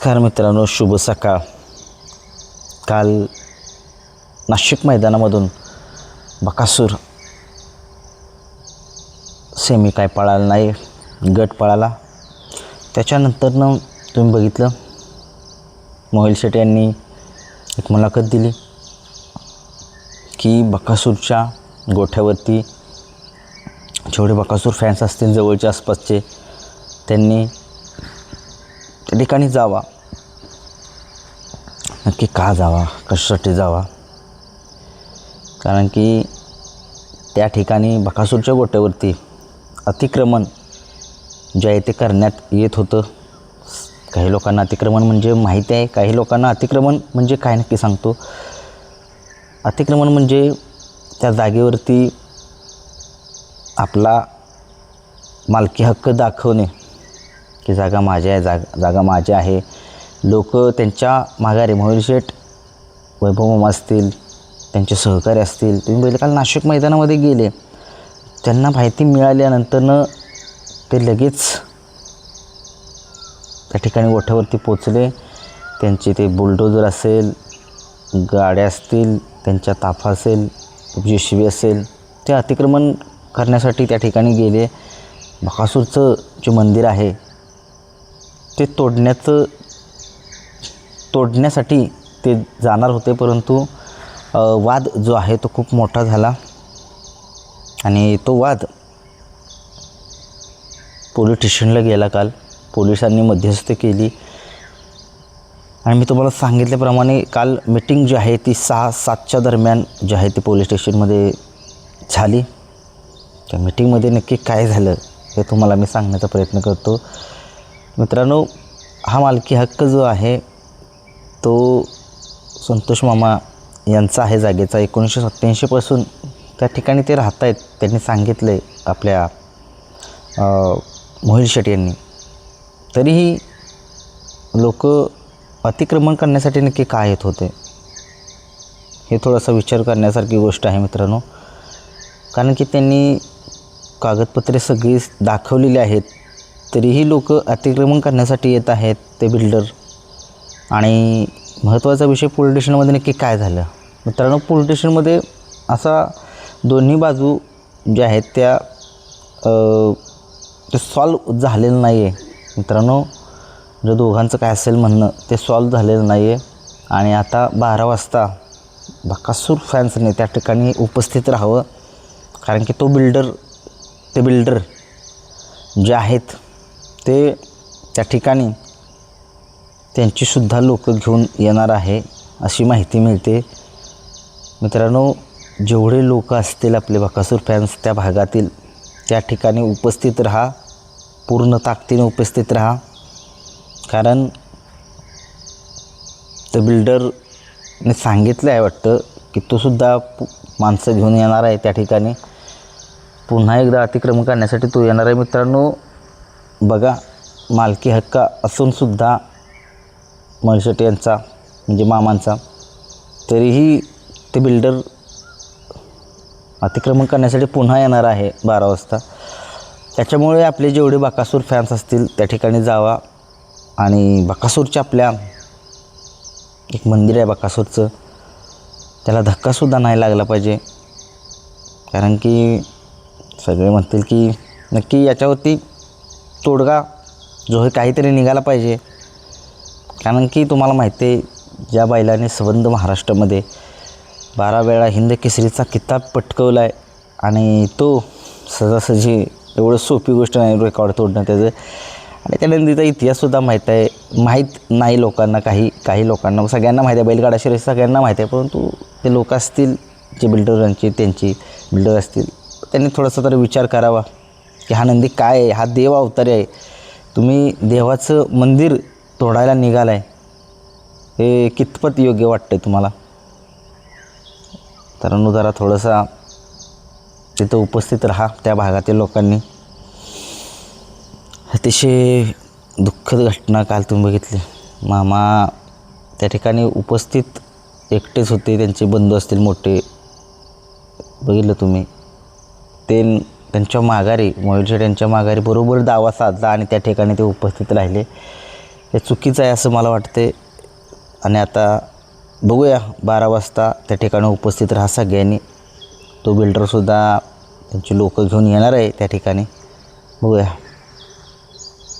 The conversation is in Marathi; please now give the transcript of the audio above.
नमस्कार मित्रांनो, शुभ सकाळ. काल नाशिक मैदानामधून बकासूर सेमी काय पळाला नाही, गट पळाला. त्याच्यानंतरनं तुम्ही बघितलं मोहिल शेट्टी यांनी एक मुलाखत दिली की बकासूरच्या गोठ्यावरती जेवढे बकासूर फॅन्स असतील जवळच्या आसपासचे त्यांनी त्या ठिकाणी जावा. नक्की का जावा, कशासाठी जावा? कारण की त्या ठिकाणी बकासूरच्या गोट्यावरती अतिक्रमण जे आहे ते करण्यात येत होतं. काही लोकांना अतिक्रमण म्हणजे माहिती आहे, काही लोकांना अतिक्रमण म्हणजे काय नक्की सांगतो. अतिक्रमण म्हणजे त्या जागेवरती आपला मालकी हक्क दाखवणे की जागा माझी आहे, जागा माझी आहे. लोक त्यांच्या माघारी मोहिल शेठ, वैभव मामा असतील, त्यांचे सहकारी असतील, तुम्ही बघितलं काल नाशिक मैदानामध्ये गेले, त्यांना माहिती मिळाल्यानंतरनं ते लगेच त्या ठिकाणी गोठ्यावरती पोचले. त्यांचे ते बुलडोजर असेल, गाड्या असतील, त्यांच्या ताफा असेल, JCB असेल, ते अतिक्रमण करण्यासाठी त्या ठिकाणी गेले. बकासूरचं जे मंदिर आहे ते तोडण्यासाठी ते जाणार होते, परंतु वाद जो आहे तो खूप मोठा झाला आणि तो वाद पोलीस स्टेशनला गेला. काल पोलिसांनी मध्यस्थी केली आणि मी तुम्हाला सांगितल्याप्रमाणे काल मीटिंग जी आहे ती 6-7च्या दरम्यान जी आहे ती पोलीस स्टेशनमध्ये झाली. त्या मीटिंगमध्ये नक्की काय झालं हे तुम्हाला मी सांगण्याचा प्रयत्न करतो. मित्रांनो, हा मालकी हक्क जो आहे तो संतोष मामा यांचा आहे जागेचा. 1987पासून त्या ठिकाणी ते राहत आहेत. त्यांनी सांगितलं आहे आपल्या मोहिल शेट्टी यांनी. तरीही लोक अतिक्रमण करण्यासाठी नक्की काय येत होते हे थोडासा विचार करण्यासारखी गोष्ट आहे मित्रांनो. कारण की त्यांनी कागदपत्रे सगळी दाखवलेली आहेत, तरीही लोक अतिक्रमण करण्यासाठी येत आहेत ते बिल्डर. आणि महत्त्वाचा विषय, पोलीस स्टेशनमध्ये नक्की काय झालं मित्रांनो. पोलीस स्टेशनमध्ये असा दोन्ही बाजू ज्या आहेत त्या ते सॉल्व झालेलं नाही आहे मित्रांनो. जे दोघांचं काय असेल म्हणणं ते सॉल्व झालेलं नाही आहे. आणि आता 12 वाजता बकासूर फॅन्सने त्या ठिकाणी उपस्थित राहावं, कारण की ते बिल्डर जे आहेत ते त्या ठिकाणी त्यांचीसुद्धा लोक घेऊन येणार आहे अशी माहिती मिळते मित्रांनो. जेवढे लोक असतील आपले बकासूर फॅन्स त्या भागातील, त्या ठिकाणी उपस्थित राहा, पूर्ण ताकदीने उपस्थित राहा. कारण ते बिल्डरने सांगितलं आहे वाटतं की तो सुद्धा माणसं घेऊन येणार आहे त्या ठिकाणी. पुन्हा एकदा अतिक्रमण करण्यासाठी तो येणार आहे मित्रांनो. बघा, मालकी हक्क असूनसुद्धा मोहिल शेट्टी यांचा म्हणजे मामांचा, तरीही ते बिल्डर अतिक्रमण करण्यासाठी पुन्हा येणार आहे 12 वाजता. त्याच्यामुळे आपले जेवढे बकासूर फॅन्स असतील त्या ठिकाणी जावा. आणि बकासूरच्या आपल्या एक मंदिर आहे बकासूरचं, त्याला धक्कासुद्धा नाही लागला पाहिजे. कारण की सगळे म्हणतील की नक्की याच्यावरती तोडगा जो आहे काहीतरी निघाला पाहिजे. कारण की तुम्हाला माहिती आहे, ज्या बैलाने संबंध महाराष्ट्रामध्ये 12 वेळा हिंद केसरीचा किताब पटकवला आहे आणि तो सहजासहजी एवढं सोपी गोष्ट नाही रेकॉर्ड तोडणं त्याचं. आणि त्या नंदीचा इतिहाससुद्धा माहीत नाही लोकांना. काही लोकांना, सगळ्यांना माहिती आहे, बैलगाडा शर्यत सगळ्यांना माहिती आहे, परंतु ते लोक असतील जे त्यांची बिल्डर असतील, त्यांनी थोडासा तरी विचार करावा की हा नंदी काय आहे, हा देव अवतारी आहे. तुम्ही देवाचं मंदिर तोडायला निघाला आहे, हे कितपत योग्य वाटतं तुम्हाला? तर जरा थोडंसा तिथं उपस्थित राहा त्या भागातील लोकांनी. अतिशय दुःखद घटना काल तुम्ही बघितली. मामा त्या ठिकाणी उपस्थित एकटेच होते, त्यांचे बंधू असतील मोठे, बघितलं तुम्ही. ते त्यांच्या माघारी, मोहिल शेट्टी यांच्या माघारी बरोबर दावा साधला आणि त्या ठिकाणी ते उपस्थित राहिले. हे चुकीचं आहे असं मला वाटते. आणि आता बघूया 12 वाजता त्या ठिकाणी उपस्थित राहा सगळ्यांनी. तो बिल्डरसुद्धा त्यांची लोकं घेऊन येणार आहे त्या ठिकाणी. बघूया.